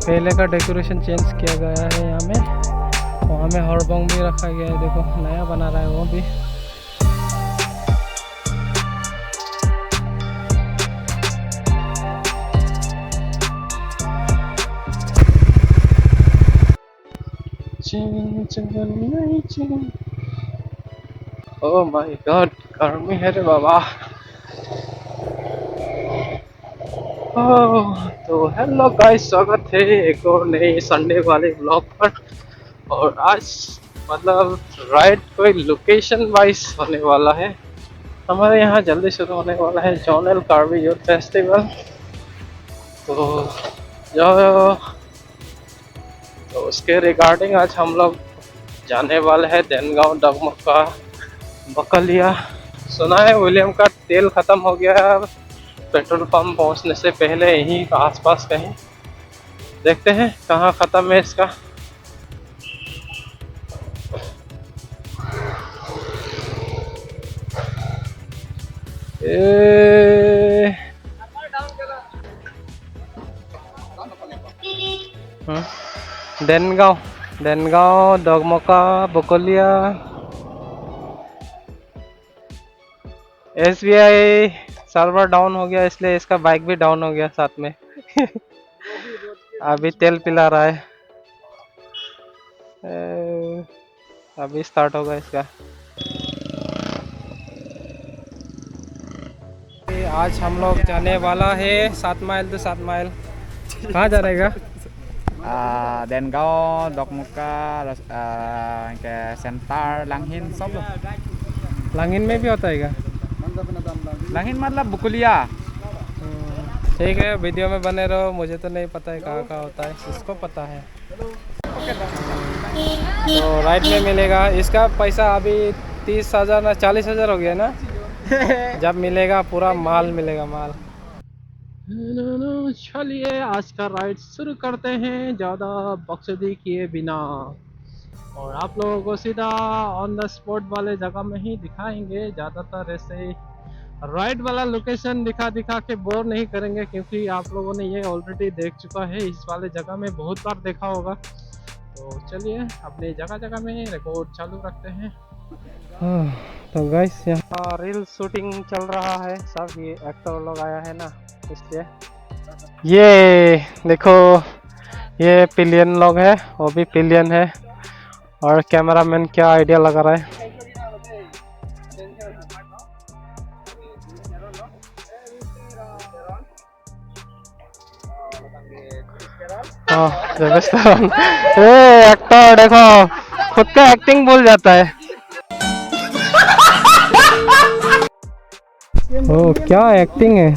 पहले का decoration change किया गया है यहाँ में। वहाँ में हॉर्बोंग भी रखा गया है, देखो नया बना रहा है वो भी। ओह माय गॉड, गर्मी है रे बाबा। तो हेलो गाइस, स्वागत है एक और नए संडे वाले ब्लॉग पर। और आज मतलब राइड कोई लोकेशन वाइज होने वाला है। हमारे यहाँ जल्दी शुरू होने वाला है जोनेल कार्बी यूथ फेस्टिवल। तो जो तो उसके रिगार्डिंग आज हम लोग जाने वाले हैं देनगांव, डगमक्का, बकलिया। सुना है विलियम का तेल ख़त्म हो गया पेट्रोल पंप पहुंचने से पहले, यहीं आसपास कहीं। देखते हैं कहाँ ख़त्म है इसका। देनगांव, देनगांव, डगमक्का, बकलिया। SBI सर्वर डाउन हो गया, इसलिए इसका बाइक भी डाउन हो गया साथ में। अभी तेल पिला रहा है। अभी स्टार्ट होगा इसका। आज हम लोग जाने वाला है 7 माइल तो 7 माइल। कहाँ जा रहेगा? Denggau, Dokmuka, ke Sentar, Langhin, सब लांगिन में भी होता है क्या? Langhin मतलब बुकुलिया। ठीक है, वीडियो में बने रहो। मुझे तो नहीं पता है कहाँ कहाँ होता है, इसको पता है। तो राइट में मिलेगा। इसका पैसा अभी 30,000 ना 40,000 हो गया ना। जब मिलेगा पूरा माल मिलेगा, माल। चलिए आज का राइड शुरू करते हैं ज़्यादा बकचोदी किए बिना। और आप लोगों को सीधा ऑन द स्पॉट वाले जगह में ही दिखाएंगे। ज़्यादातर ऐसे राइड वाला लोकेशन दिखा दिखा के बोर नहीं करेंगे, क्योंकि आप लोगों ने ये ऑलरेडी देख चुका है। इस वाले जगह में बहुत बार देखा होगा। तो चलिए अपनी जगह जगह में रिकॉर्ड चालू रखते हैं। तो गाइस यहाँ रील शूटिंग चल रहा है सब। ये एक्टर लोग आया है ना, इसलिए ये देखो, ये पिलियन लोग है, वो भी पिलियन है। और कैमरामैन क्या आइडिया लगा रहा है। एक्टर देखो, खुद का एक्टिंग भूल जाता है। ओ क्या एक्टिंग है।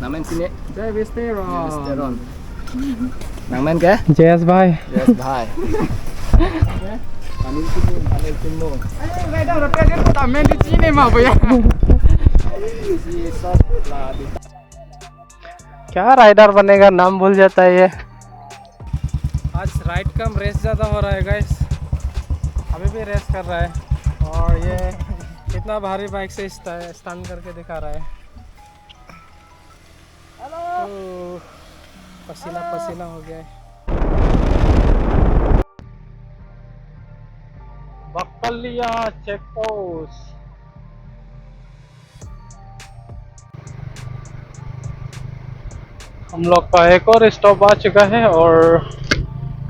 Namen sini. Jai Westeron. Namen ke? जयस भाई। Yes, bhai. Panil sini. Ngai dah rapat dia tu tamen di sini mah boya. क्या राइडर बनेगा, नाम भूल जाता है ये। आज राइड कम रेस ज़्यादा हो रहा है गाइस। अभी भी रेस कर रहा है और ये कितना भारी बाइक से स्टंट करके दिखा रहा है। तो पसीना पसीना हो गया है। बकलिया चेक पोस्ट। हम लोग का एक और स्टॉप आ चुका है और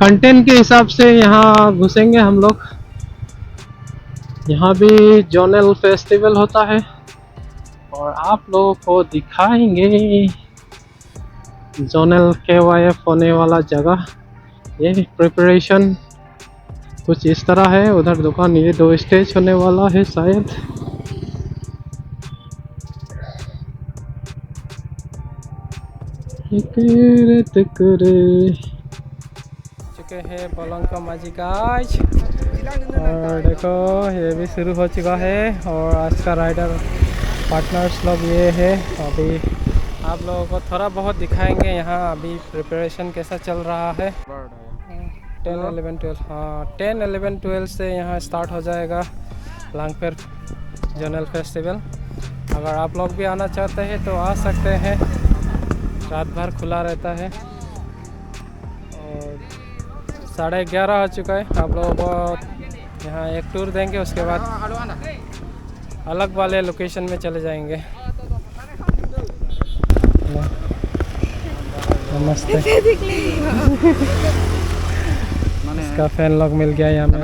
कंटेंट के हिसाब से यहाँ घुसेंगे हम लोग। यहाँ भी जोनेल फेस्टिवल होता है और आप लोगों को दिखाएंगे जोनेल KYF होने वाला जगह। ये प्रिपरेशन कुछ इस तरह है। उधर दुकान, ये 2 स्टेज होने वाला है शायद। चुके हैं पलंग का माझी गाइज। और देखो ये भी शुरू हो चुका है और आज का राइडर पार्टनर्स लोग ये है। अभी आप लोगों को थोड़ा बहुत दिखाएंगे यहाँ अभी प्रिपरेशन कैसा चल रहा है। 10, 11, 12, हाँ 10, 11, 12 से यहाँ स्टार्ट हो जाएगा लांगफेर जोनेल फेस्टिवल। अगर आप लोग भी आना चाहते हैं तो आ सकते हैं। रात भर खुला रहता है। और 11:30 हो चुका है। आप लोगों को यहाँ एक टूर देंगे, उसके बाद अलग वाले लोकेशन में चले जाएंगे। नमस्ते। इसका फैन लॉक मिल गया यहाँ में।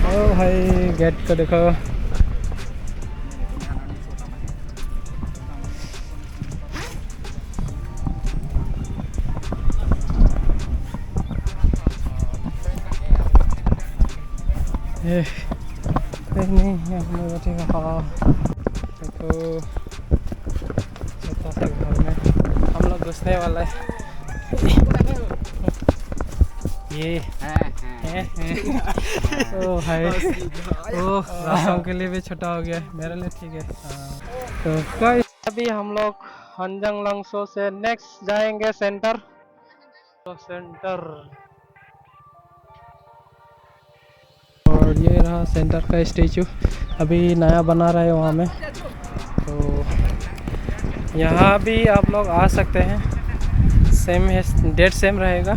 ओ भाई गेट को देखो। नहीं हमें बैठेगा। हाँ देखो छोटा सा घर में हम लोग घुसने वाला है। ये ओ भाई ओ रास्तों के लिए भी छोटा हो गया है, मेरे लिए ठीक है। तो कोई अभी हम लोग हंजंग लंगसो से नेक्स्ट जाएंगे सेंटर। तो सेंटर और ये रहा सेंटर का स्टेचू, अभी नया बना रहा है वहाँ में। तो यहाँ भी आप लोग आ सकते हैं, सेम है, डेट सेम रहेगा।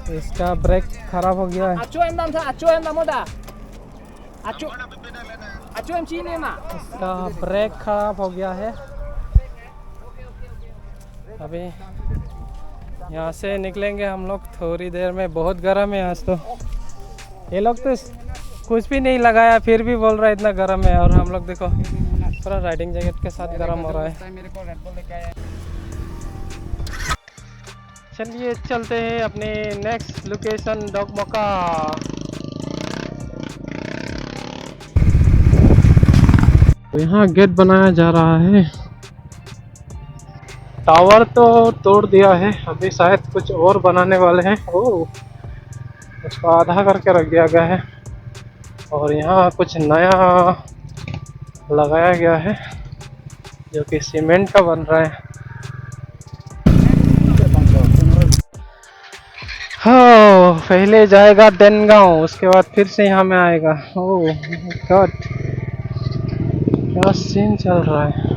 और इसका ब्रेक खराब हो गया है। इसका ब्रेक खराब हो गया है। अभी यहाँ से निकलेंगे हम लोग थोड़ी देर में। बहुत गर्म है आज तो। ये लोग तो कुछ भी नहीं लगाया फिर भी बोल रहा है इतना गर्म है, और हम लोग देखो पूरा राइडिंग जैकेट के साथ गर्म हो रहा है। चलिए चलते हैं अपने नेक्स्ट लोकेशन डोकमोका। तो यहाँ गेट बनाया जा रहा है। टावर तो तोड़ दिया है, अभी शायद कुछ और बनाने वाले हैं। ओह, उसको आधा करके रख दिया गया है और यहाँ कुछ नया लगाया गया है जो कि सीमेंट का बन रहा है। हाँ, पहले जाएगा देनगांव, उसके बाद फिर से यहाँ में आएगा। ओह गॉड, क्या सीन चल रहा है।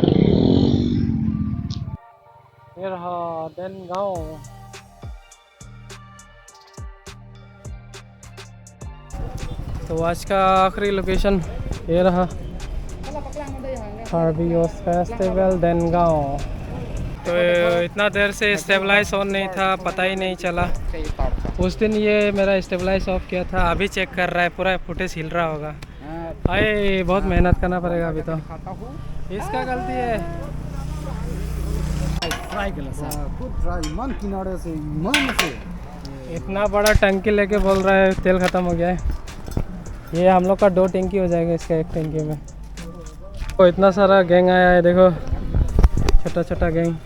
ये रहा देनगांव। तो आज का आखिरी लोकेशन ये रहा, हार्बियोस फेस्टिवल देनगांव। तो इतना देर से स्टेबलाइज ऑन नहीं था, पता ही नहीं चला। उस दिन ये मेरा स्टेबलाइज ऑफ किया था, अभी चेक कर रहा है, पूरा फुटेज हिल रहा होगा। अरे बहुत मेहनत करना पड़ेगा अभी तो, इसका गलती है। इतना बड़ा टंकी लेके बोल रहा है तेल ख़त्म हो गया है। ये हम लोग का 2 टंकी हो जाएगा इसका, एक टंकी में। तो इतना सारा गैंग आया है, देखो छोटा छोटा गैंग।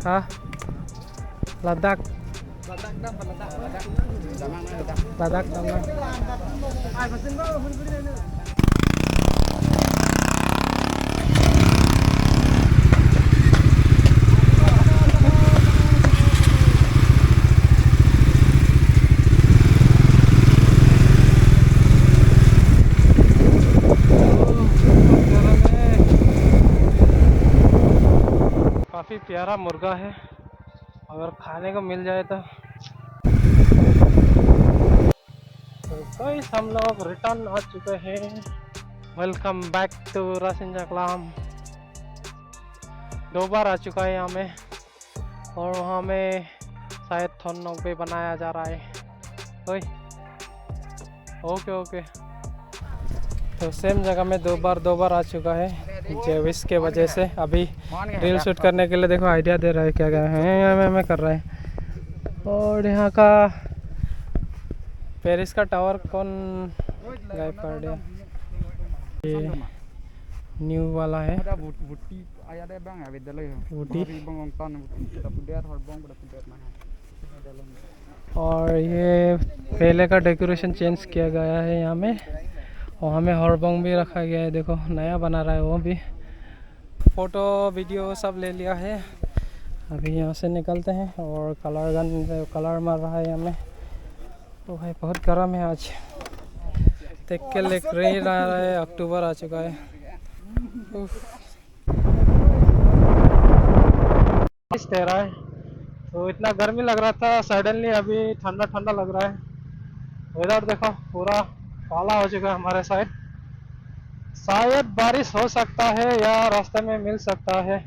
हाँ लद्दाख काफ़ी प्यारा मुर्गा है, अगर खाने को मिल जाए तो गाइस हम लोग रिटर्न आ चुके हैं। वेलकम बैक टू रासिनजाक्लाम। 2 बार आ चुका है यहाँ में, और वहाँ में शायद थोनोक भी बनाया जा रहा है। ओए ओके ओके, तो सेम जगह में 2 बार आ चुका है जेविस के वजह से। अभी रील शूट करने के लिए देखो आइडिया दे रहा है, क्या क्या है मैं कर रहा है। और यहाँ का पेरिस का टावर कौन गायब कर दिया, ये न्यू वाला है। और ये पहले का डेकोरेशन चेंज किया गया है यहाँ में, और हमें हॉर्बोंग भी रखा गया है, देखो नया बना रहा है वो भी। फ़ोटो वीडियो सब ले लिया है, अभी यहाँ से निकलते हैं। और कलर गन कलर मार रहा है यहाँ में। तो भाई बहुत गर्म है आज, देख के लग नहीं रहा है अक्टूबर आ चुका है। इस तरह है, तो इतना गर्मी लग रहा था, सडनली अभी ठंडा ठंडा लग रहा है। वेदर देखो पूरा काला हो चुका है हमारे साइड, शायद बारिश हो सकता है या रास्ते में मिल सकता है।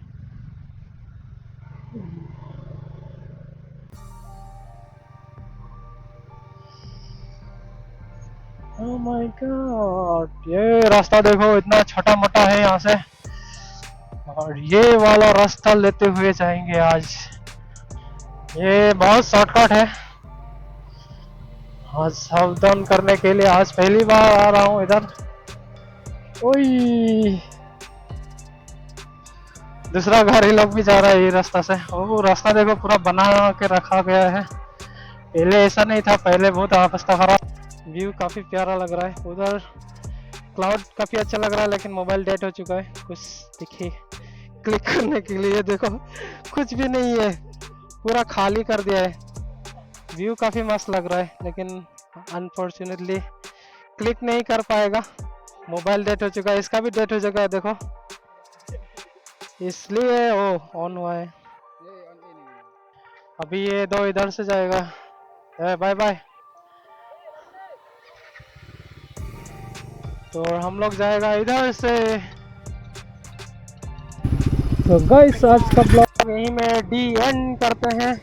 ओह माय गॉड, ये रास्ता देखो इतना छोटा मोटा है यहाँ से, और ये वाला रास्ता लेते हुए जाएंगे आज। ये बहुत शॉर्टकट है, आज सावधान करने के लिए, आज पहली बार आ रहा हूँ इधर। ओई, दूसरा गाड़ी लोग भी जा रहा है ये रास्ता से। ओ रास्ता देखो पूरा बना के रखा गया है, पहले ऐसा नहीं था, पहले बहुत अवस्था खराब। व्यू काफी प्यारा लग रहा है, उधर क्लाउड काफी अच्छा लग रहा है, लेकिन मोबाइल डेड हो चुका है। कुछ दिखे क्लिक करने के लिए, देखो कुछ भी नहीं है, पूरा खाली कर दिया है। व्यू काफी मस्त लग रहा है, लेकिन अनफॉर्चुनेटली क्लिक नहीं कर पाएगा, मोबाइल डेड हो चुका है, इसका भी डेड हो चुका है देखो, इसलिए वो ऑन हुआ है। अभी ये दो इधर से जाएगा, बाय बाय। तो हम लोग जाएगा इधर से। तो गाइस आज का ब्लॉग यहीं में डी एंड करते हैं।